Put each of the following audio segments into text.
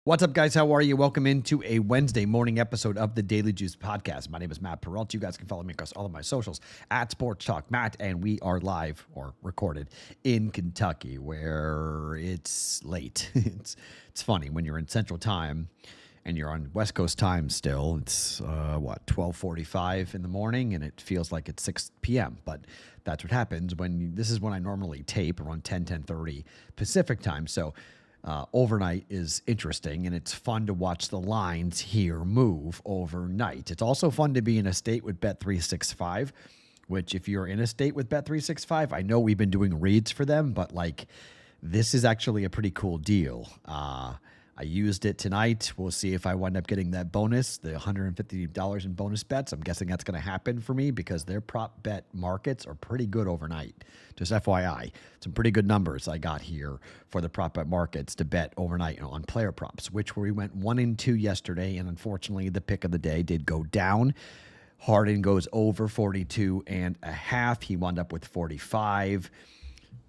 What's up, guys? How are you? Welcome into a Wednesday morning episode of the Daily Juice Podcast. My name is Matt Perrault. You guys can follow me across all of my socials at Sports Talk Matt, and we are live or recorded in Kentucky, where it's late. It's funny when you're in Central Time and you're on West Coast time still. It's 12:45 in the morning, and it feels like it's 6 p.m. But that's what happens this is when I normally tape around 10:30 Pacific time. So. Overnight is interesting, and it's fun to watch the lines here move overnight. It's also fun to be in a state with Bet365, which if you're in a state with Bet365, I know we've been doing reads for them, but this is actually a pretty cool deal. I used it tonight. We'll see if I wind up getting that bonus, the $150 in bonus bets. I'm guessing that's going to happen for me because their prop bet markets are pretty good overnight. Just FYI, some pretty good numbers I got here for the prop bet markets to bet overnight on player props, which we went 1-2 yesterday, and unfortunately the pick of the day did go down. Harden goes over 42.5. He wound up with 45.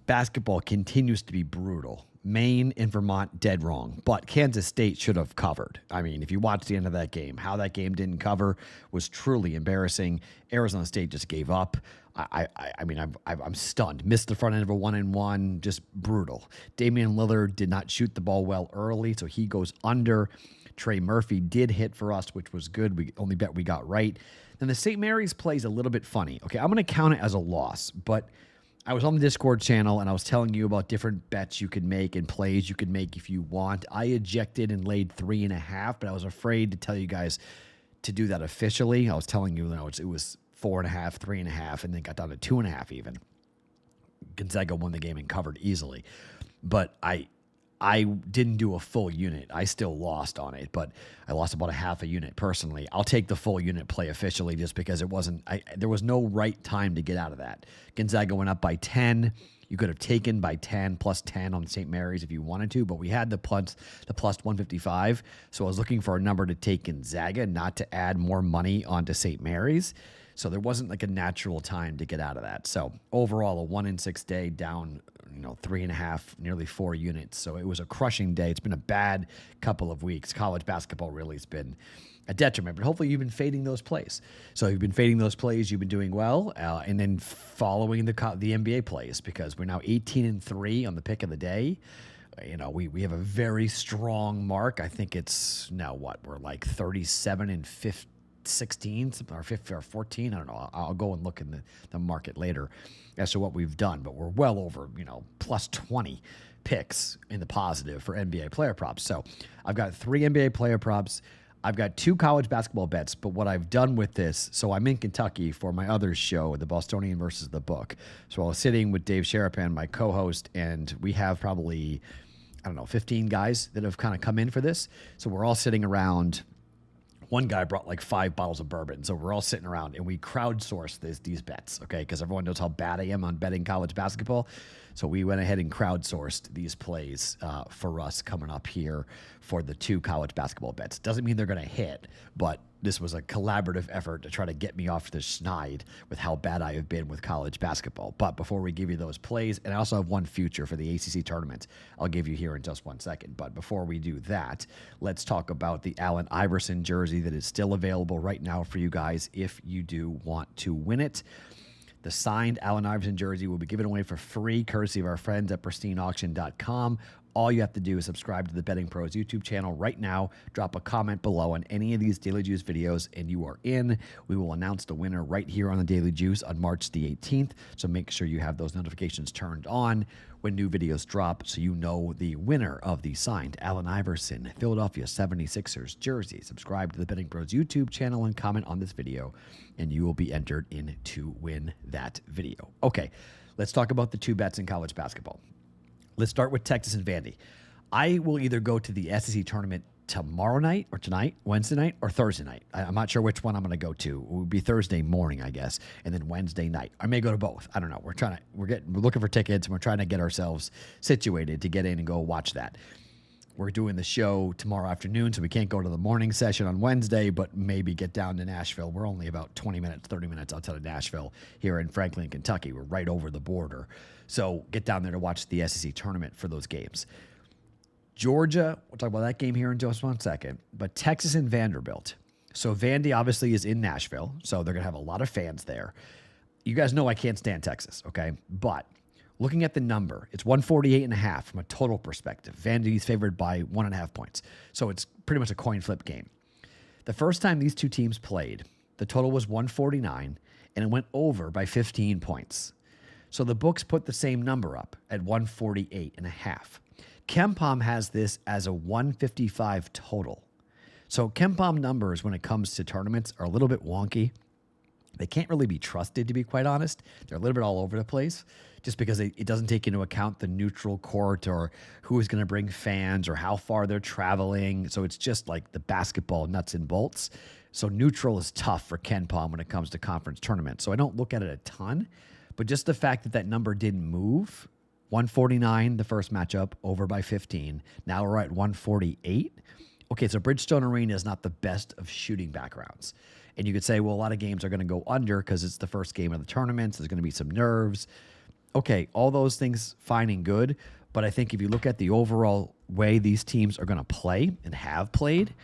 Basketball continues to be brutal. Maine and Vermont dead wrong, but Kansas State should have covered. I mean, if you watch the end of that game, how that game didn't cover was truly embarrassing. Arizona State just gave up. I'm stunned. Missed the front end of a 1-1, just brutal. Damian Lillard did not shoot the ball well early, so he goes under. Trey Murphy did hit for us, which was good. We only bet we got right. Then the St. Mary's plays a little bit funny. Okay, I'm going to count it as a loss, but I was on the Discord channel, and I was telling you about different bets you could make and plays you could make if you want. I ejected and laid 3.5, but I was afraid to tell you guys to do that officially. I was telling you, it was 4.5, 3.5, and then got down to 2.5 even. Gonzaga won the game and covered easily. But I didn't do a full unit. I still lost on it, but I lost about a half a unit personally. I'll take the full unit play officially just because there was no right time to get out of that. Gonzaga went up by 10. You could have taken by 10 plus 10 on St. Mary's if you wanted to, but we had the plus 155. So I was looking for a number to take Gonzaga, not to add more money onto St. Mary's. So there wasn't a natural time to get out of that. So overall, a 1-6 day down, 3.5, nearly 4 units. So it was a crushing day. It's been a bad couple of weeks. College basketball really has been a detriment, but hopefully you've been fading those plays. So you've been fading those plays. You've been doing well, and then following the NBA plays because we're now 18-3 on the pick of the day. We have a very strong mark. I think it's now we're 37-15. 16 or 14. I don't know. I'll go and look in the market later as to what we've done, but we're well over, plus 20 picks in the positive for NBA player props. So I've got 3 NBA player props. I've got 2 college basketball bets, but what I've done with this, so I'm in Kentucky for my other show, The Bostonian versus the Book. So I was sitting with Dave Sharapan, my co-host, and we have probably, 15 guys that have kind of come in for this. So we're all sitting around. One guy brought 5 bottles of bourbon. So we're all sitting around and we crowdsourced these bets, okay? Because everyone knows how bad I am on betting college basketball. So we went ahead and crowdsourced these plays for us coming up here for the 2 college basketball bets. Doesn't mean they're going to hit, but this was a collaborative effort to try to get me off the schneid with how bad I have been with college basketball. But before we give you those plays, and I also have one future for the ACC tournament I'll give you here in just 1 second. But before we do that, let's talk about the Allen Iverson jersey that is still available right now for you guys if you do want to win it. The signed Allen Iverson jersey will be given away for free, courtesy of our friends at pristineauction.com. All you have to do is subscribe to the BettingPros YouTube channel right now. Drop a comment below on any of these Daily Juice videos, and you are in. We will announce the winner right here on the Daily Juice on March the 18th. So make sure you have those notifications turned on when new videos drop so you know the winner of the signed Allen Iverson Philadelphia 76ers jersey. Subscribe to the BettingPros YouTube channel and comment on this video, and you will be entered in to win that video. Okay, let's talk about the 2 bets in college basketball. Let's start with Texas and Vandy. I will either go to the SEC tournament tomorrow night or tonight, Wednesday night or Thursday night. I'm not sure which one I'm going to go to. It would be Thursday morning, I guess, and then Wednesday night. I may go to both. I don't know. We're looking for tickets, and we're trying to get ourselves situated to get in and go watch that. We're doing the show tomorrow afternoon, so we can't go to the morning session on Wednesday, but maybe get down to Nashville. We're only about 20 minutes, 30 minutes outside of Nashville here in Franklin, Kentucky. We're right over the border. So get down there to watch the SEC tournament for those games. Georgia, we'll talk about that game here in just one second, but Texas and Vanderbilt. So Vandy obviously is in Nashville, so they're going to have a lot of fans there. You guys know I can't stand Texas, okay? But looking at the number, it's 148.5 from a total perspective. Vandy's favored by 1.5 points. So it's pretty much a coin flip game. The first time these two teams played, the total was 149, and it went over by 15 points. So the books put the same number up at 148.5. KenPom has this as a 155 total. So KenPom numbers when it comes to tournaments are a little bit wonky. They can't really be trusted, to be quite honest. They're a little bit all over the place just because it doesn't take into account the neutral court or who is going to bring fans or how far they're traveling. So it's just like the basketball nuts and bolts. So neutral is tough for KenPom when it comes to conference tournaments. So I don't look at it a ton, but just the fact that that number didn't move, 149 the first matchup, over by 15. Now we're at 148. Okay, so Bridgestone Arena is not the best of shooting backgrounds. And you could say, well, a lot of games are going to go under because it's the first game of the tournament. So there's going to be some nerves. Okay, all those things fine and good. But I think if you look at the overall way these teams are going to play and have played,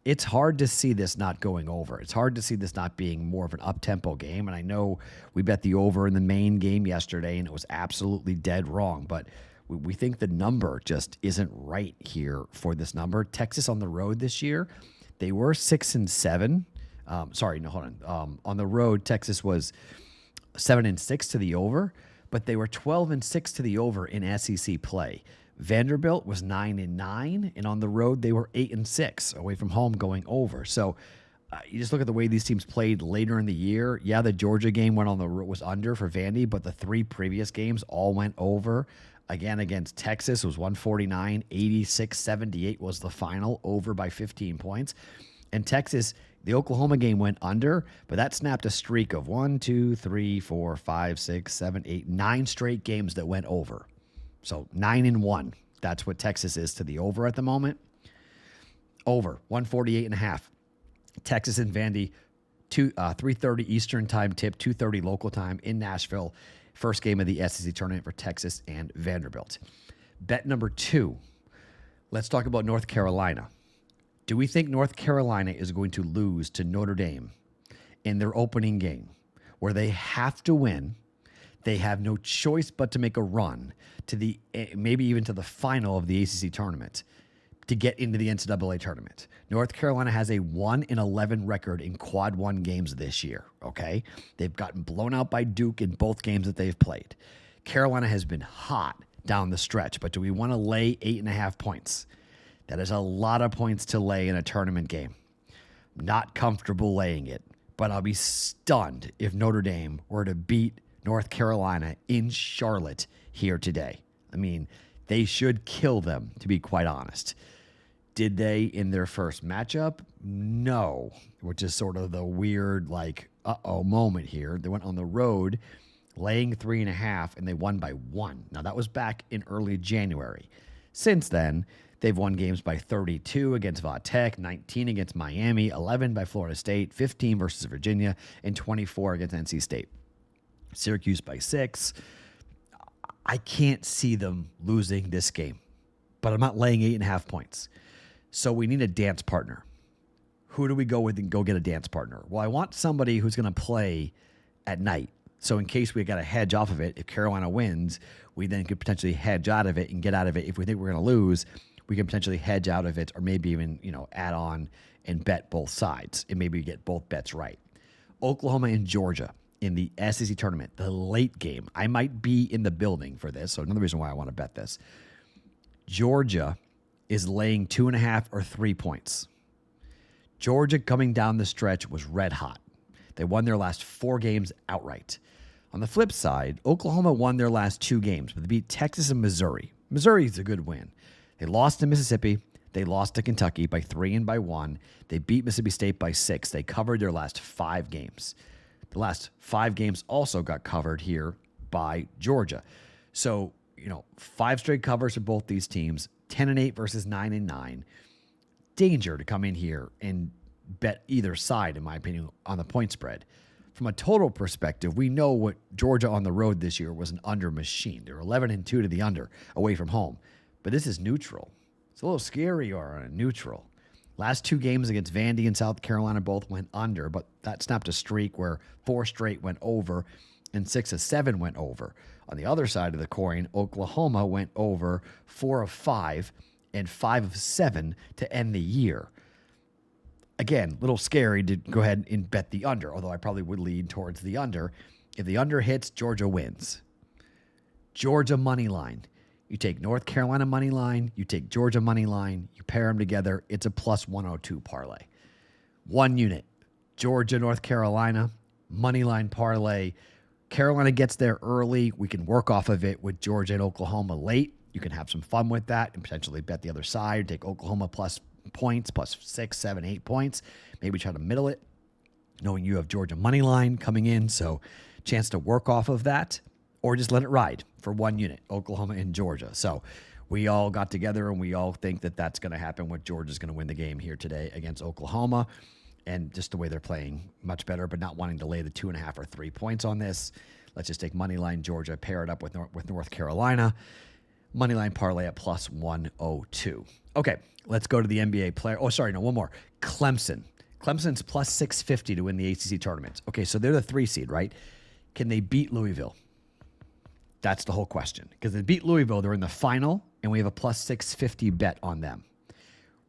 it's hard to see this not going over. It's hard to see this not being more of an up-tempo game. And I know we bet the over in the main game yesterday, and it was absolutely dead wrong. But we think the number just isn't right here for this number. Texas on the road this year, they were 6-7. On the road, Texas was 7-6 to the over, but they were 12-6 to the over in SEC play. Vanderbilt was 9-9, and on the road they were 8-6 away from home going over. So you just look at the way these teams played later in the year. Yeah, the Georgia game was under for Vandy, but the three previous games all went over. Again, against Texas, it was 149, 86-78 was the final, over by 15 points. And Texas, the Oklahoma game went under, but that snapped a streak of 1, 2, 3, 4, 5, 6, 7, 8, 9 straight games that went over. So 9-1. That's what Texas is to the over at the moment. Over 148.5. Texas and Vandy, 3:30 Eastern time tip, 2:30 local time in Nashville. First game of the SEC tournament for Texas and Vanderbilt. Bet number 2. Let's talk about North Carolina. Do we think North Carolina is going to lose to Notre Dame in their opening game where they have to win? They have no choice but to make a run to maybe even to the final of the ACC tournament to get into the NCAA tournament. North Carolina has a 1-11 record in quad one games this year, okay? They've gotten blown out by Duke in both games that they've played. Carolina has been hot down the stretch, but do we want to lay 8.5 points? That is a lot of points to lay in a tournament game. Not comfortable laying it, but I'll be stunned if Notre Dame were to beat North Carolina in Charlotte here today. I mean, they should kill them, to be quite honest. Did they in their first matchup? No, which is sort of the weird, moment here. They went on the road, laying 3.5, and they won by 1. Now, that was back in early January. Since then, they've won games by 32 against Va Tech, 19 against Miami, 11 by Florida State, 15 versus Virginia, and 24 against NC State. Syracuse by 6. I can't see them losing this game, but I'm not laying 8.5 points. So we need a dance partner. Who do we go with and go get a dance partner? Well, I want somebody who's going to play at night. So in case we got to hedge off of it, if Carolina wins, we then could potentially hedge out of it and get out of it. If we think we're going to lose, we can potentially hedge out of it or maybe even, add on and bet both sides and maybe get both bets right. Oklahoma and Georgia in the SEC tournament, the late game. I might be in the building for this, so another reason why I want to bet this. Georgia is laying 2.5 or 3 points. Georgia coming down the stretch was red hot. They won their last 4 games outright. On the flip side, Oklahoma won their last 2 games, but they beat Texas and Missouri. Missouri is a good win. They lost to Mississippi. They lost to Kentucky by 3 and by 1. They beat Mississippi State by 6. They covered their last 5 games. The last 5 games also got covered here by Georgia. So, 5 straight covers for both these teams, 10-8 versus 9-9. Danger to come in here and bet either side, in my opinion, on the point spread. From a total perspective, we know what Georgia on the road this year was an under machine. They're 11-2 to the under away from home. But this is neutral. It's a little scary or on a neutral. Last 2 games against Vandy and South Carolina both went under, but that snapped a streak where 4 straight went over and 6 of 7 went over. On the other side of the coin, Oklahoma went over 4 of 5 and 5 of 7 to end the year. Again, a little scary to go ahead and bet the under, although I probably would lean towards the under. If the under hits, Georgia wins. Georgia money line. You take North Carolina money line, you take Georgia money line, you pair them together, it's a plus 102 parlay. 1 unit, Georgia, North Carolina, money line parlay. Carolina gets there early. We can work off of it with Georgia and Oklahoma late. You can have some fun with that and potentially bet the other side. Take Oklahoma plus points, plus 6, 7, 8 points. Maybe try to middle it, knowing you have Georgia money line coming in. So chance to work off of that. Or just let it ride for 1 unit, Oklahoma and Georgia. So we all got together and we all think that that's going to happen with Georgia's going to win the game here today against Oklahoma. And just the way they're playing, much better, but not wanting to lay the 2.5 or 3 points on this. Let's just take moneyline Georgia, pair it up with North Carolina. Moneyline parlay at plus 102. Okay, let's go to the NBA player. Oh, sorry, no, one more. Clemson. Clemson's plus 650 to win the ACC tournament. Okay, so they're the 3 seed, right? Can they beat Louisville? That's the whole question. Because they beat Louisville, they're in the final, and we have a plus 650 bet on them.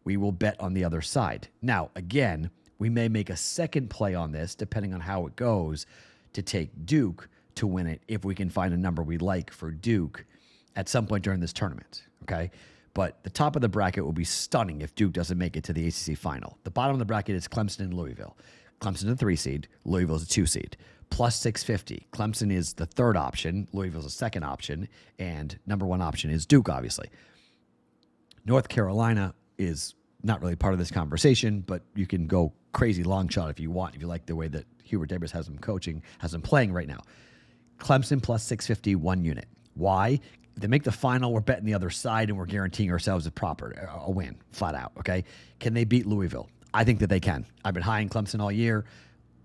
We will bet on the other side. Now, again, we may make a second play on this, depending on how it goes, to take Duke to win it if we can find a number we like for Duke at some point during this tournament, okay? But the top of the bracket will be stunning if Duke doesn't make it to the ACC final. The bottom of the bracket is Clemson and Louisville. Clemson is a 3 seed, Louisville is a 2 seed. Plus 650. Clemson is the 3rd option, Louisville's the 2nd option, and number 1 option is Duke, obviously. North Carolina is not really part of this conversation, but you can go crazy long shot if you want, if you like the way that Hubert Davis has them coaching, has them playing right now. Clemson plus 650, 1 unit. Why? If they make the final, we're betting the other side, and we're guaranteeing ourselves a win, flat out, okay? Can they beat Louisville? I think that they can. I've been high in Clemson all year.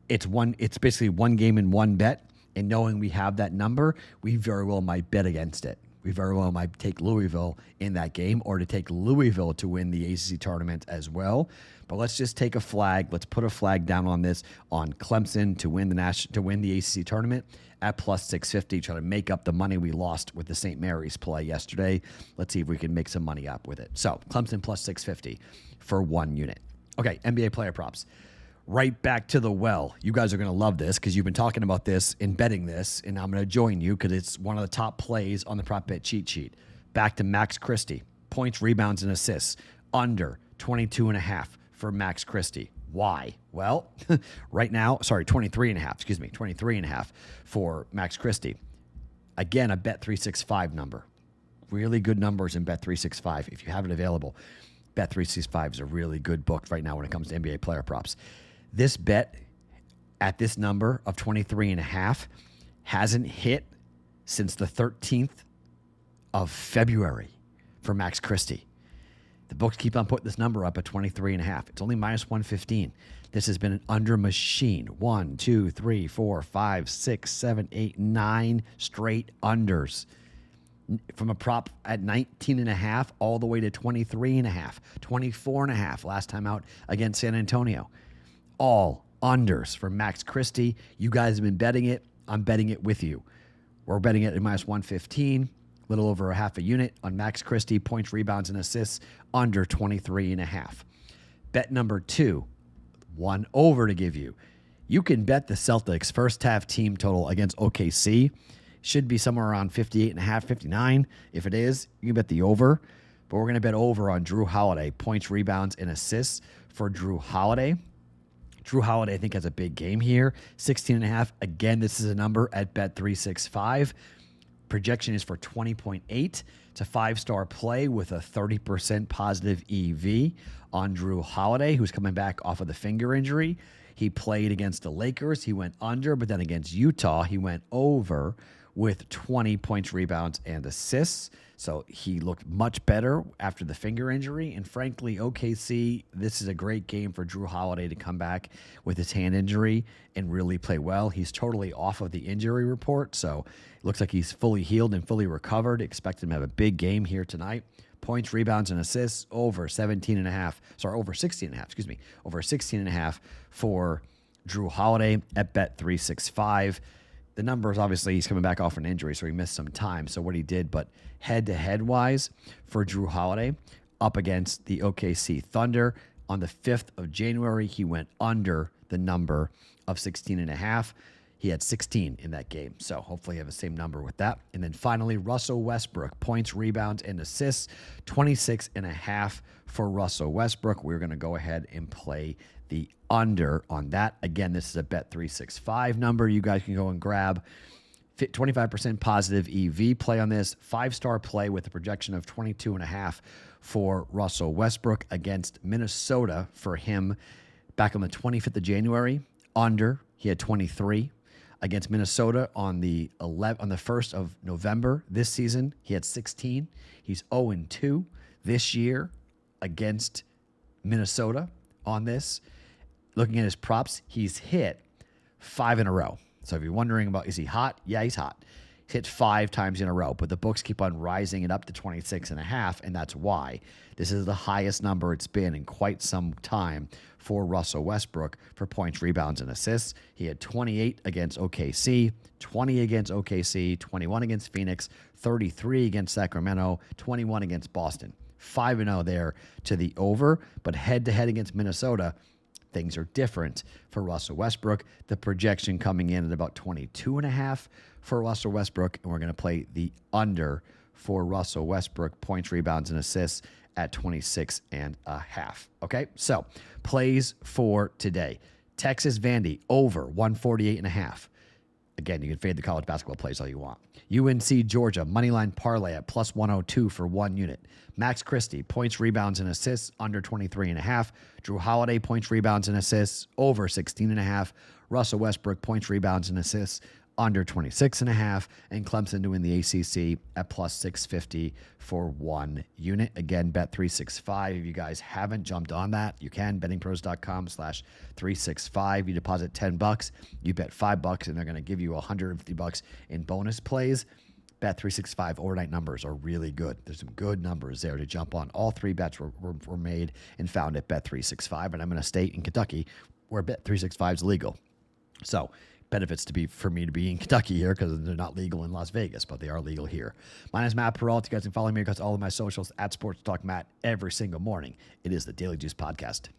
It's basically 1 game and 1 bet, and knowing we have that number, we very well might bet against it. We very well might take Louisville in that game, or to take Louisville to win the ACC tournament as well. But let's just take a flag. Let's put a flag down on this, on Clemson to win the ACC tournament at plus 650. Try to make up the money we lost with the St. Mary's play yesterday. Let's see if we can make some money up with it. So Clemson plus 650 for 1 unit. Okay, NBA player props. Right back to the well. You guys are going to love this because you've been talking about this and betting this, and I'm going to join you because it's one of the top plays on the prop bet cheat sheet. Back to Max Christie. Points, rebounds, and assists. Under 22.5 for Max Christie. Why? Well, right now, 23.5 for Max Christie. Again, a Bet365 number. Really good numbers in Bet365 if you have it available. Bet365 is a really good book right now when it comes to NBA player props. This bet at this number of 23.5 hasn't hit since the 13th of February for Max Christie. The books keep on putting this number up at 23.5. It's only minus 115. This has been an under machine. 1, 2, 3, 4, 5, 6, 7, 8, 9 straight unders. From a prop at 19.5 all the way to 23.5, 24.5 last time out against San Antonio. All unders for Max Christie. You guys have been betting it. I'm betting it with you. We're betting it at minus 115, a little over a half a unit on Max Christie, points, rebounds, and assists under 23.5. Bet number 2, 1 over to give you. You can bet the Celtics first half team total against OKC. Should be somewhere around 58.5, 59. If it is, you can bet the over. But we're going to bet over on Drew Holiday, points, rebounds, and assists for Drew Holiday. Drew Holiday, I think, has a big game here. 16.5. Again, this is a number at Bet365. Projection is for 20.8. It's a 5-star play with a 30% positive EV on Drew Holiday, who's coming back off of the finger injury. He played against the Lakers. He went under, but then against Utah, he went over with 20 points, rebounds, and assists. So he looked much better after the finger injury. And frankly, OKC, this is a great game for Drew Holiday to come back with his hand injury and really play well. He's totally off of the injury report, so it looks like he's fully healed and fully recovered. Expect him to have a big game here tonight. points, rebounds, and assists over 17.5. Sorry, over 16.5. Excuse me, over 16.5 for Drew Holiday at Bet365. The numbers, obviously, he's coming back off an injury, so he missed some time. So what he did, but head-to-head wise for Drew Holiday up against the OKC Thunder on the 5th of January, he went under the number of 16.5. He had 16 in that game. So hopefully you have the same number with that. And then finally, Russell Westbrook, points, rebounds, and assists, 26.5 for Russell Westbrook. We're going to go ahead and play the under on that. Again, this is a Bet365 number. You guys can go and grab 25% positive EV play on this. 5-star play with a projection of 22.5 for Russell Westbrook against Minnesota for him back on the 25th of January. Under, he had 23. Against Minnesota on the 1st of November this season, he had 16. He's 0-2 this year against Minnesota on this. Looking at his props, he's hit 5 in a row. So if you're wondering about, is he hot? Yeah, he's hot. He's hit 5 times in a row, but the books keep on rising it up to 26.5, and that's why. This is the highest number it's been in quite some time for Russell Westbrook for points, rebounds, and assists. He had 28 against OKC, 20 against OKC, 21 against Phoenix, 33 against Sacramento, 21 against Boston. 5-0 there to the over, but head-to-head against Minnesota, things are different for Russell Westbrook. The projection coming in at about 22.5 for Russell Westbrook, and we're going to play the under for Russell Westbrook, points, rebounds, and assists at 26.5. Okay, so plays for today. Texas Vandy over 148.5. Again, you can fade the college basketball plays all you want. UNC Georgia, moneyline parlay at plus 102 for 1 unit. Max Christie, points, rebounds, and assists, under 23.5. Drew Holiday, points, rebounds, and assists, over 16.5. Russell Westbrook, points, rebounds, and assists, under 26.5. And Clemson doing the ACC at plus 650 for 1 unit. Again, Bet365. If you guys haven't jumped on that, you can. BettingPros.com/365. You deposit $10. You bet $5, and they're going to give you $150 in bonus plays. Bet365 overnight numbers are really good. There's some good numbers there to jump on. All 3 bets were made and found at Bet365, and I'm in a state in Kentucky where Bet365 is legal. So benefits for me to be in Kentucky here because they're not legal in Las Vegas, but they are legal here. My name is Matt Perrault. You guys can follow me across all of my socials at Sports Talk Matt every single morning. It is the Daily Juice Podcast.